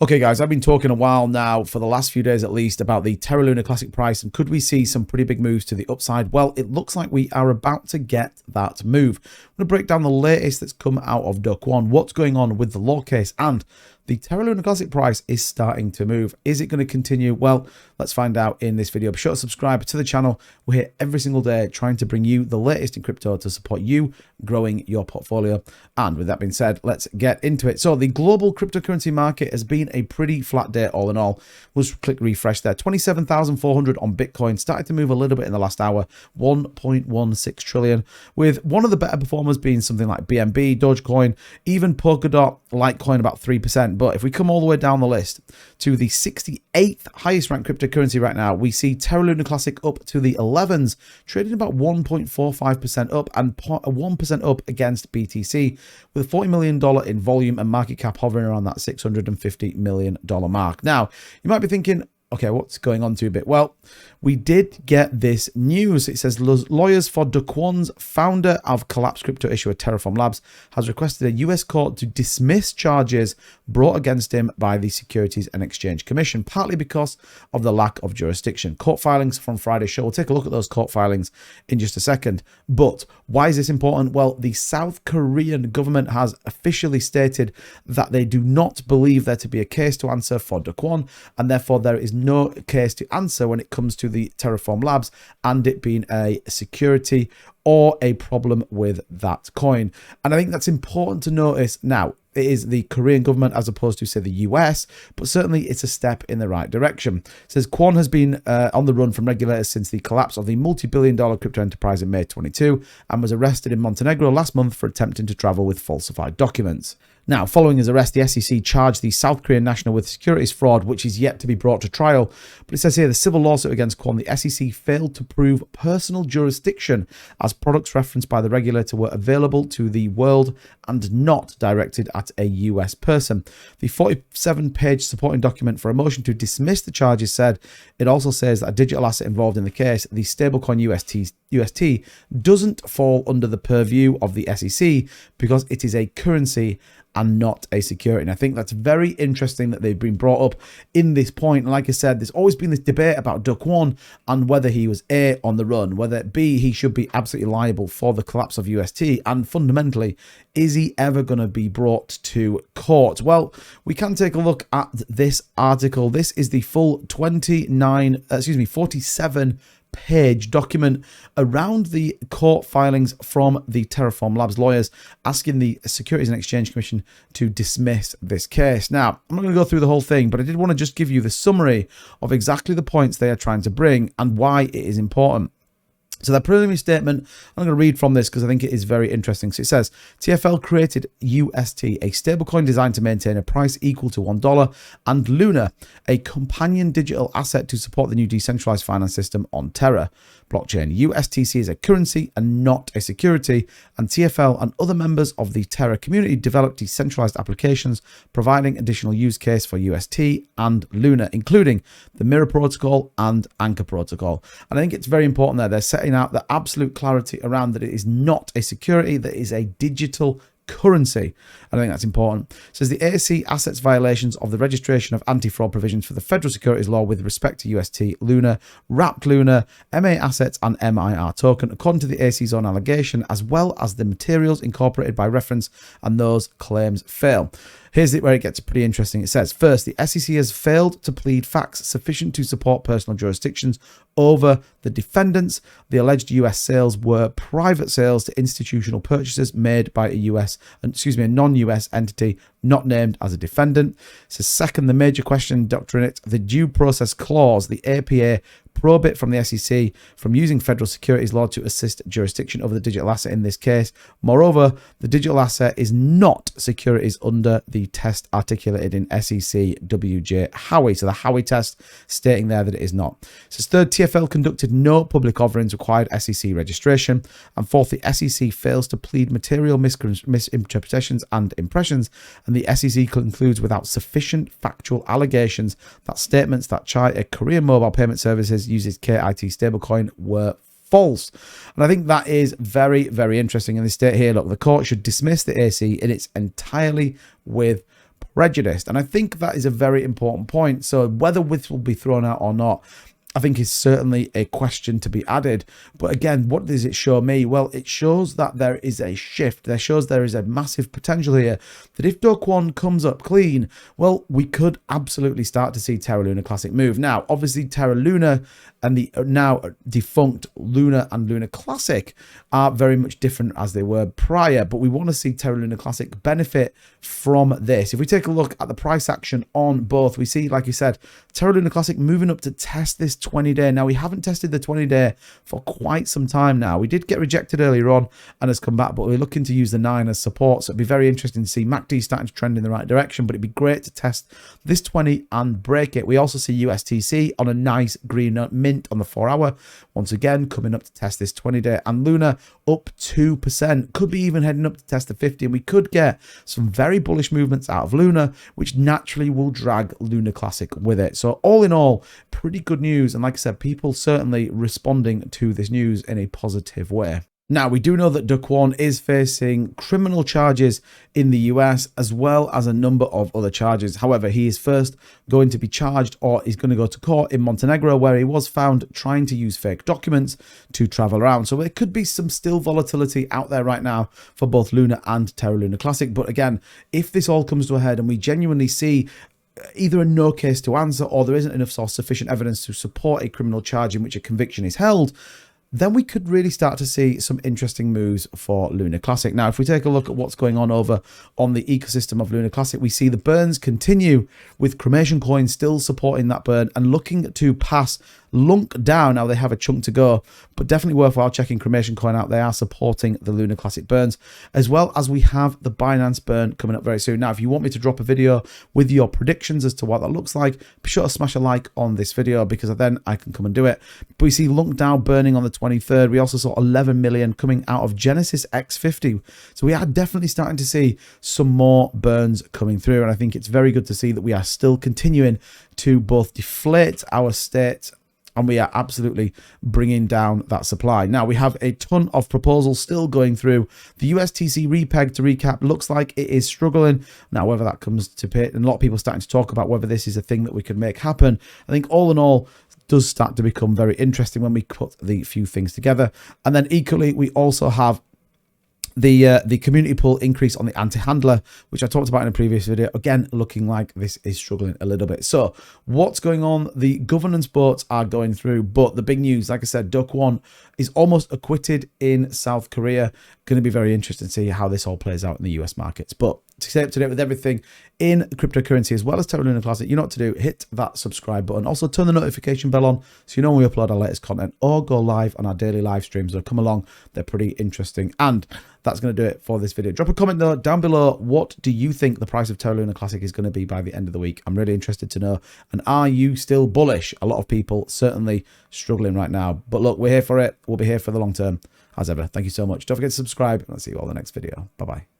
Okay, guys, I've been talking a while now, for the last few days at least, about the Terra Luna Classic price, and could we see some pretty big moves to the upside? Well, it looks like we are about to get that move. I'm going to break down the latest that's come out of Duck One, what's going on with the law case, and the Terra Luna Classic price is starting to move. Is it going to continue? Well, let's find out in this video. Be sure to subscribe to the channel. We're here every single day trying to bring you the latest in crypto to support you growing your portfolio. And with that being said, let's get into it. So the global cryptocurrency market has been a pretty flat day all in all. We'll just click refresh there. 27,400 on Bitcoin. Started to move a little bit in the last hour. 1.16 trillion, with one of the better performers being something like BNB, Dogecoin, even Polkadot, Litecoin about 3%. But if we come all the way down the list to the 68th highest ranked cryptocurrency right now, we see Terra Luna Classic up to the 11s, trading about 1.45% up and 1% up against BTC, with $40 million in volume and market cap hovering around that $650 million mark. Now, you might be thinking, okay, what's going on to a bit? Well, we did get this news. It says lawyers for Do Kwon's founder of collapsed crypto issuer Terraform Labs has requested a US court to dismiss charges brought against him by the Securities and Exchange Commission, partly because of the lack of jurisdiction. Court filings from Friday's show. We'll take a look at those court filings in just a second. But why is this important? Well, the South Korean government has officially stated that they do not believe there to be a case to answer for Do Kwon, and therefore there is no case to answer when it comes to the Terraform Labs and it being a security or a problem with that coin. And I think that's important to notice. Now, it is the Korean government as opposed to, say, the US, but certainly it's a step in the right direction. It says Kwon has been on the run from regulators since the collapse of the multi-billion-dollar crypto enterprise in May 22 and was arrested in Montenegro last month for attempting to travel with falsified documents. Now, following his arrest, the SEC charged the South Korean national with securities fraud, which is yet to be brought to trial. But it says here, the civil lawsuit against Kwon, the SEC failed to prove personal jurisdiction as products referenced by the regulator were available to the world and not directed at a US person. The 47-page supporting document for a motion to dismiss the charges said it also says that a digital asset involved in the case, the stablecoin UST, doesn't fall under the purview of the SEC because it is a currency and not a security. And I think that's very interesting that they've been brought up in this point. And like I said, there's always been this debate about Do Kwon and whether he was A, on the run, whether B, he should be absolutely liable for the collapse of UST, and fundamentally, is he ever going to be brought to court? Well, we can take a look at this article. This is the full 47-page document around the court filings from the Terraform Labs lawyers asking the Securities and Exchange Commission to dismiss this case. Now, I'm not going to go through the whole thing, but I did want to just give you the summary of exactly the points they are trying to bring and why it is important. So that preliminary statement, I'm going to read from this because I think it is very interesting. So it says, TFL created UST, a stablecoin designed to maintain a price equal to $1, and Luna, a companion digital asset to support the new decentralized finance system on Terra blockchain. USTC is a currency and not a security, and TFL and other members of the Terra community developed decentralized applications providing additional use case for UST and Luna, including the Mirror Protocol and Anchor Protocol. And I think it's very important there. They're setting out the absolute clarity around that it is not a security, that is a digital currency. I think that's important. It says the ASC assets violations of the registration of anti-fraud provisions for the federal securities law with respect to UST, Luna, wrapped Luna, MA assets and MIR token, according to the ASC's own allegation, as well as the materials incorporated by reference, and those claims fail. Here's where it gets pretty interesting. It says, first, the SEC has failed to plead facts sufficient to support personal jurisdictions over the defendants. The alleged US sales were private sales to institutional purchases made by a non-US entity not named as a defendant. It says, second, the major question doctrine, the due process clause, the APA prohibit from the SEC from using federal securities law to assist jurisdiction over the digital asset in this case. Moreover, the digital asset is not securities under the test articulated in SEC WJ Howey. So the Howey test stating there that it is not. It says third, TFL conducted no public offerings required SEC registration. And fourth, the SEC fails to plead material misinterpretations and impressions. And the SEC concludes without sufficient factual allegations that statements that Chai, a Korean mobile payment services, uses KIT stablecoin were false. And I think that is very, very interesting in this state here. Look, the court should dismiss the AC in its entirely with prejudiced. And I think that is a very important point. So whether this will be thrown out or not, I think is certainly a question to be added. But again, what does it show me? Well, it shows that there is a shift. It shows there is a massive potential here that if Do Kwon comes up clean, well, we could absolutely start to see Terra Luna Classic move. Now, obviously, Terra Luna and the now defunct Luna and Luna Classic are very much different as they were prior, but we want to see Terra Luna Classic benefit from this. If we take a look at the price action on both, we see, like you said, Terra Luna Classic moving up to test this 20-day. Now, we haven't tested the 20-day for quite some time now. We did get rejected earlier on and has come back, but we're looking to use the 9 as support, so it'd be very interesting to see MACD starting to trend in the right direction, but it'd be great to test this 20 and break it. We also see USTC on a nice green mint on the 4-hour, once again coming up to test this 20-day, and Luna up 2%, could be even heading up to test the 50, and we could get some very bullish movements out of Luna, which naturally will drag Luna Classic with it. So all in all, pretty good news, and like I said, people certainly responding to this news in a positive way. Now, we do know that Do Kwon is facing criminal charges in the US, as well as a number of other charges. However, he is first going to be charged, or is going to go to court in Montenegro, where he was found trying to use fake documents to travel around. So there could be some still volatility out there right now for both Luna and Terra Luna Classic. But again, if this all comes to a head and we genuinely see either a no case to answer, or there isn't enough sufficient evidence to support a criminal charge in which a conviction is held, then we could really start to see some interesting moves for Luna Classic. Now, if we take a look at what's going on over on the ecosystem of Luna Classic, we see the burns continue, with Cremation Coin still supporting that burn and looking to pass Lunk down. Now, they have a chunk to go, but definitely worthwhile checking Cremation Coin out. They are supporting the Luna Classic burns, as well as we have the Binance burn coming up very soon. Now, if you want me to drop a video with your predictions as to what that looks like, be sure to smash a like on this video, because then I can come and do it. But we see Lunk down burning on the 23rd. We also saw 11 million coming out of Genesis X50. So we are definitely starting to see some more burns coming through. And I think it's very good to see that we are still continuing to both deflate our state, and we are absolutely bringing down that supply. Now, we have a ton of proposals still going through. The USTC repeg, to recap, looks like it is struggling. Now, whether that comes to pit, and a lot of people starting to talk about whether this is a thing that we can make happen. I think all in all, does start to become very interesting when we put the few things together. And then equally, we also have the community pool increase on the anti-handler, which I talked about in a previous video. Again, looking like this is struggling a little bit. So what's going on? The governance boats are going through, but the big news, like I said, Do Kwon is almost acquitted in South Korea. Going to be very interesting to see how this all plays out in the US markets. But to stay up to date with everything in cryptocurrency as well as Terra Luna Classic, you know what to do. Hit that subscribe button. Also turn the notification bell on so you know when we upload our latest content, or go live on our daily live streams. They'll come along. They're pretty interesting. And that's going to do it for this video. Drop a comment though down below. What do you think the price of Terra Luna Classic is going to be by the end of the week? I'm really interested to know. And are you still bullish? A lot of people certainly struggling right now. But look, we're here for it. We'll be here for the long term as ever. Thank you so much. Don't forget to subscribe, and I'll see you all in the next video. Bye-bye.